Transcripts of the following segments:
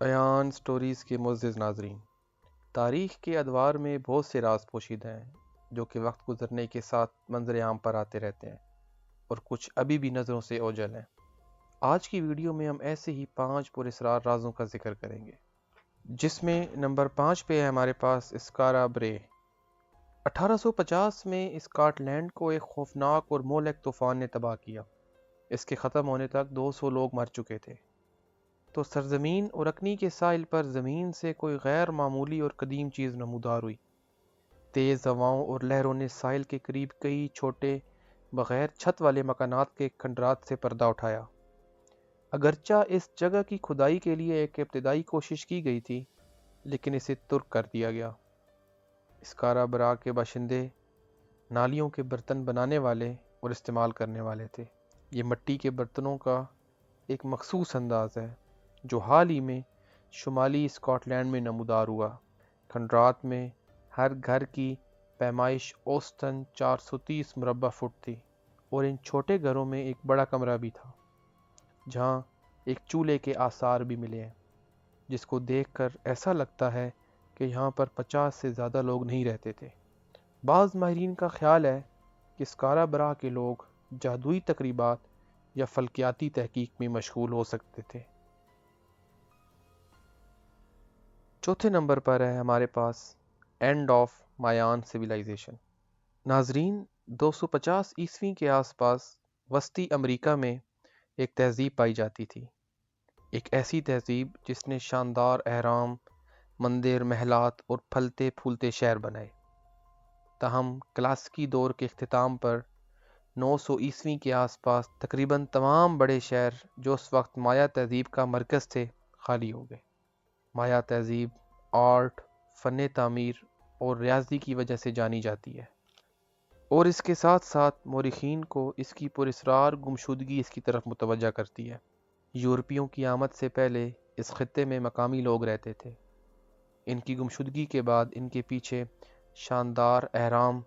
Ayan stories کے معزز ناظرین، تاریخ کے ادوار میں بہت سے راز پوشیدہ ہیں جو کہ وقت گزرنے کے ساتھ منظر عام پر آتے رہتے ہیں اور کچھ ابھی بھی نظروں سے اوجھل ہیں۔ آج کی ویڈیو میں ہم ایسے ہی 5 پراسرار رازوں کا ذکر کریں گے، جس میں نمبر 5 پہ ہے ہمارے پاس اسکارا برے۔ 1850 میں اسکاٹ لینڈ کو ایک خوفناک اور مہلک طوفان نے تباہ کیا۔ اس کے ختم ہونے تک 200 لوگ مر چکے تھے۔ تو سرزمین اور اکنی کے ساحل پر زمین سے کوئی غیر معمولی اور قدیم چیز نمودار ہوئی۔ تیز ہواؤں اور لہروں نے ساحل کے قریب کئی چھوٹے بغیر چھت والے مکانات کے کھنڈرات سے پردہ اٹھایا۔ اگرچہ اس جگہ کی کھدائی کے لیے ایک ابتدائی کوشش کی گئی تھی، لیکن اسے ترک کر دیا گیا۔ اسکارا برا کے باشندے نالیوں کے برتن بنانے والے اور استعمال کرنے والے تھے۔ یہ مٹی کے برتنوں کا ایک مخصوص انداز ہے جو حال ہی میں شمالی اسکاٹ لینڈ میں نمودار ہوا۔ کھنڈرات میں ہر گھر کی پیمائش اوسطاً 430 مربع فٹ تھی، اور ان چھوٹے گھروں میں ایک بڑا کمرہ بھی تھا جہاں ایک چولہے کے آثار بھی ملے ہیں، جس کو دیکھ کر ایسا لگتا ہے کہ یہاں پر 50 سے زیادہ لوگ نہیں رہتے تھے۔ بعض ماہرین کا خیال ہے کہ اسکارا برا کے لوگ جادوئی تقریبات یا فلکیاتی تحقیق میں مشغول ہو سکتے تھے۔ چوتھے نمبر پر ہے ہمارے پاس اینڈ آف مایان سویلائزیشن۔ ناظرین، 250 عیسوی کے آس پاس وسطی امریکہ میں ایک تہذیب پائی جاتی تھی، ایک ایسی تہذیب جس نے شاندار اہرام، مندر، محلات اور پھلتے پھولتے شہر بنائے۔ تاہم کلاسیکی دور کے اختتام پر 900 عیسوی کے آس پاس تقریباً تمام بڑے شہر جو اس وقت مایا تہذیب کا مرکز تھے خالی ہو گئے۔ مایا تہذیب آرٹ، فن تعمیر اور ریاضی کی وجہ سے جانی جاتی ہے، اور اس کے ساتھ ساتھ مورخین کو اس کی پراسرار گمشدگی اس کی طرف متوجہ کرتی ہے۔ یورپیوں کی آمد سے پہلے اس خطے میں مقامی لوگ رہتے تھے۔ ان کی گمشدگی کے بعد ان کے پیچھے شاندار اہرام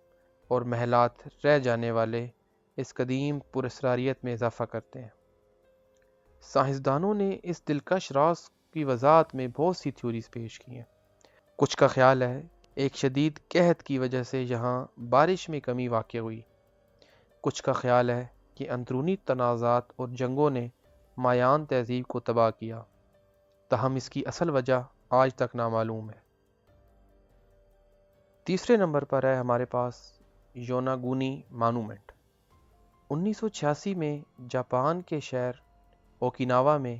اور محلات رہ جانے والے اس قدیم پراسراریت میں اضافہ کرتے ہیں۔ سائنسدانوں نے اس دلکش راز کی وضاحت میں بہت سی تھیوریز پیش کی ہیں۔ کچھ کا خیال ہے ایک شدید قحط کی وجہ سے یہاں بارش میں کمی واقع ہوئی۔ کچھ کا خیال ہے کہ اندرونی تنازعات اور جنگوں نے مایان تہذیب کو تباہ کیا، تاہم اس کی اصل وجہ آج تک نامعلوم ہے۔ تیسرے نمبر پر ہے ہمارے پاس یوناگونی مانومنٹ۔ 1986 میں جاپان کے شہر اوکیناوا میں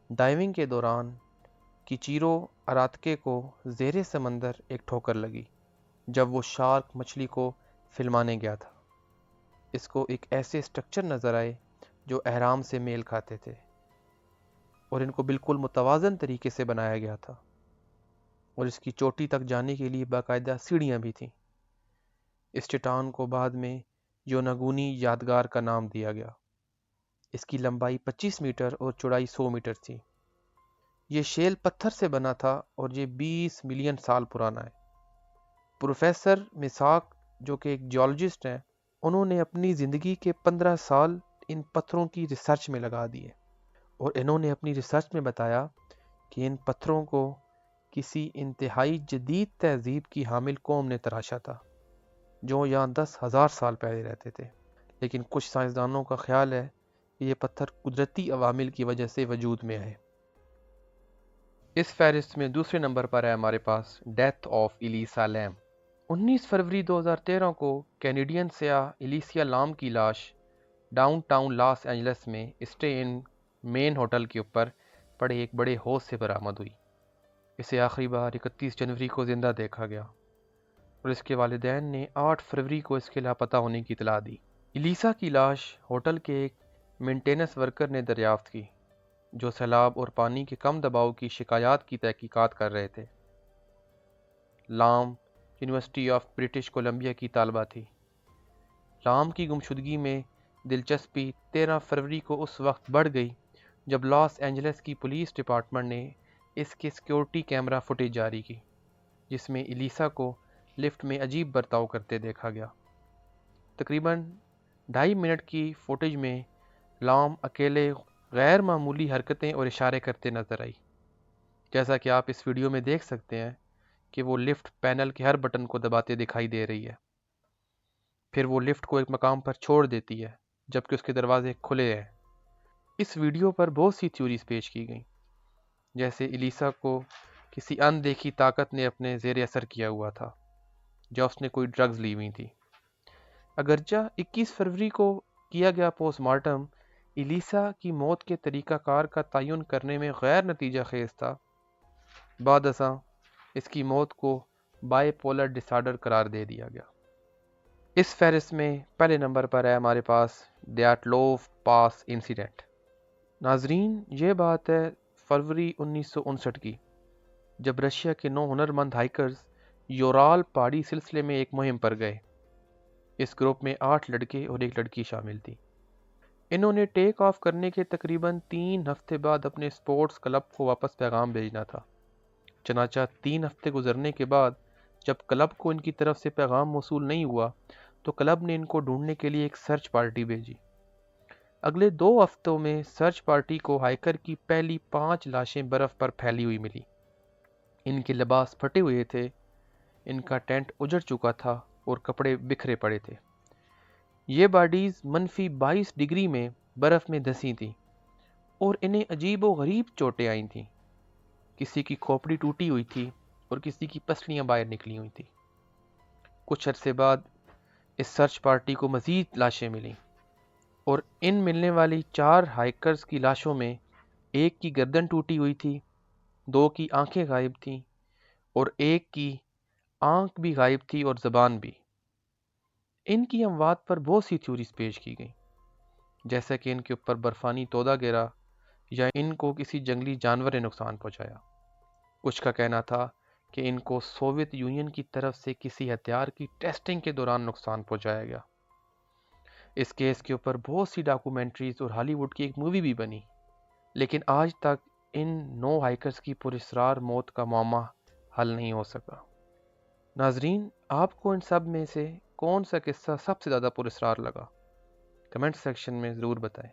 ڈائیونگ کے دوران کیچیرو اراتکے کو زیر سمندر ایک ٹھوکر لگی جب وہ شارک مچھلی کو فلمانے گیا تھا۔ اس کو ایک ایسے سٹرکچر نظر آئے جو اہرام سے میل کھاتے تھے، اور ان کو بالکل متوازن طریقے سے بنایا گیا تھا، اور اس کی چوٹی تک جانے کے لیے باقاعدہ سیڑھیاں بھی تھیں۔ اس چٹان کو بعد میں یوناگونی یادگار کا نام دیا گیا۔ اس کی لمبائی 25 میٹر اور چوڑائی 100 میٹر تھی۔ یہ شیل پتھر سے بنا تھا اور یہ 20 ملین سال پرانا ہے۔ پروفیسر میساک، جو کہ ایک جیولوجسٹ ہیں، انہوں نے اپنی زندگی کے 15 سال ان پتھروں کی ریسرچ میں لگا دیے، اور انہوں نے اپنی ریسرچ میں بتایا کہ ان پتھروں کو کسی انتہائی جدید تہذیب کی حامل قوم نے تراشا تھا جو یہاں 10,000 سال پہلے رہتے تھے۔ لیکن کچھ سائنسدانوں کا خیال ہے کہ یہ پتھر قدرتی عوامل کی وجہ سے وجود میں آئے۔ اس فہرست میں دوسرے نمبر پر ہے ہمارے پاس ڈیتھ آف ایلیسا لیم۔ 19 فروری 2013 کو کینیڈین سیاح ایلیسیا لام کی لاش ڈاؤن ٹاؤن لاس اینجلس میں اسٹے ان مین ہوٹل کے اوپر پڑے ایک بڑے حوض سے برآمد ہوئی۔ اسے آخری بار 31 جنوری کو زندہ دیکھا گیا، اور اس کے والدین نے 8 فروری کو اس کے لاپتہ ہونے کی اطلاع دی۔ ایلیسا کی لاش ہوٹل کے ایک مینٹیننس ورکر نے دریافت کی جو سیلاب اور پانی کے کم دباؤ کی شکایات کی تحقیقات کر رہے تھے۔ لام یونیورسٹی آف برٹش کولمبیا کی طالبہ تھی۔ لام کی گمشدگی میں دلچسپی 13 فروری کو اس وقت بڑھ گئی جب لاس اینجلس کی پولیس ڈپارٹمنٹ نے اس کے سیکیورٹی کیمرہ فوٹیج جاری کی، جس میں ایلیسا کو لفٹ میں عجیب برتاؤ کرتے دیکھا گیا۔ تقریباً 2.5 منٹ کی فوٹیج میں لام اکیلے غیر معمولی حرکتیں اور اشارے کرتے نظر آئی۔ جیسا کہ آپ اس ویڈیو میں دیکھ سکتے ہیں کہ وہ لفٹ پینل کے ہر بٹن کو دباتے دکھائی دے رہی ہے، پھر وہ لفٹ کو ایک مقام پر چھوڑ دیتی ہے جبکہ اس کے دروازے کھلے ہیں۔ اس ویڈیو پر بہت سی تھیوریز پیش کی گئیں، جیسے الیسا کو کسی اندیکھی طاقت نے اپنے زیر اثر کیا ہوا تھا یا اس نے کوئی ڈرگز لی ہوئی تھی۔ اگرچہ 21 فروری کو کیا گیا پوسٹ مارٹم الیسا کی موت کے طریقہ کار کا تعین کرنے میں غیر نتیجہ خیز تھا، بعد ازاں اس کی موت کو بائی پولر ڈس آرڈر قرار دے دیا گیا۔ اس فہرست میں پہلے نمبر پر ہے ہمارے پاس ڈیاٹلوف پاس انسیڈنٹ۔ ناظرین، یہ بات ہے فروری 1959 کی، جب رشیا کے 9 ہنرمند ہائیکرز یورال پہاڑی سلسلے میں ایک مہم پر گئے۔ اس گروپ میں 8 لڑکے اور 1 لڑکی شامل تھی۔ انہوں نے ٹیک آف کرنے کے تقریباً 3 ہفتے بعد اپنے سپورٹس کلب کو واپس پیغام بھیجنا تھا۔ چنانچہ 3 ہفتے گزرنے کے بعد جب کلب کو ان کی طرف سے پیغام موصول نہیں ہوا تو کلب نے ان کو ڈھونڈنے کے لیے ایک سرچ پارٹی بھیجی۔ اگلے 2 ہفتوں میں سرچ پارٹی کو ہائیکر کی پہلی 5 لاشیں برف پر پھیلی ہوئی ملی۔ ان کے لباس پھٹے ہوئے تھے، ان کا ٹینٹ اجڑ چکا تھا اور کپڑے بکھرے پڑے تھے۔ یہ باڈیز -22 ڈگری میں برف میں دھسی تھیں اور انہیں عجیب و غریب چوٹیں آئی تھیں۔ کسی کی کھوپڑی ٹوٹی ہوئی تھی اور کسی کی پسلیاں باہر نکلی ہوئی تھیں۔ کچھ عرصے بعد اس سرچ پارٹی کو مزید لاشیں ملیں اور ان ملنے والی 4 ہائیکرز کی لاشوں میں ایک کی گردن ٹوٹی ہوئی تھی، 2 کی آنکھیں غائب تھیں اور ایک کی آنکھ بھی غائب تھی اور زبان بھی۔ ان کی اموات پر بہت سی تھیوریز پیش کی گئیں، جیسا کہ ان کے اوپر برفانی تودہ گرا یا ان کو کسی جنگلی جانور نے نقصان پہنچایا۔ کچھ کا کہنا تھا کہ ان کو سوویت یونین کی طرف سے کسی ہتھیار کی ٹیسٹنگ کے دوران نقصان پہنچایا گیا۔ اس کیس کے اوپر بہت سی ڈاکومنٹریز اور ہالی ووڈ کی ایک مووی بھی بنی، لیکن آج تک ان 9 ہائیکرز کی پراسرار موت کا معمہ حل نہیں ہو سکا۔ ناظرین، آپ کو ان سب میں سے کون سا قصہ سب سے زیادہ پراسرار لگا؟ کمنٹ سیکشن میں ضرور بتائیں۔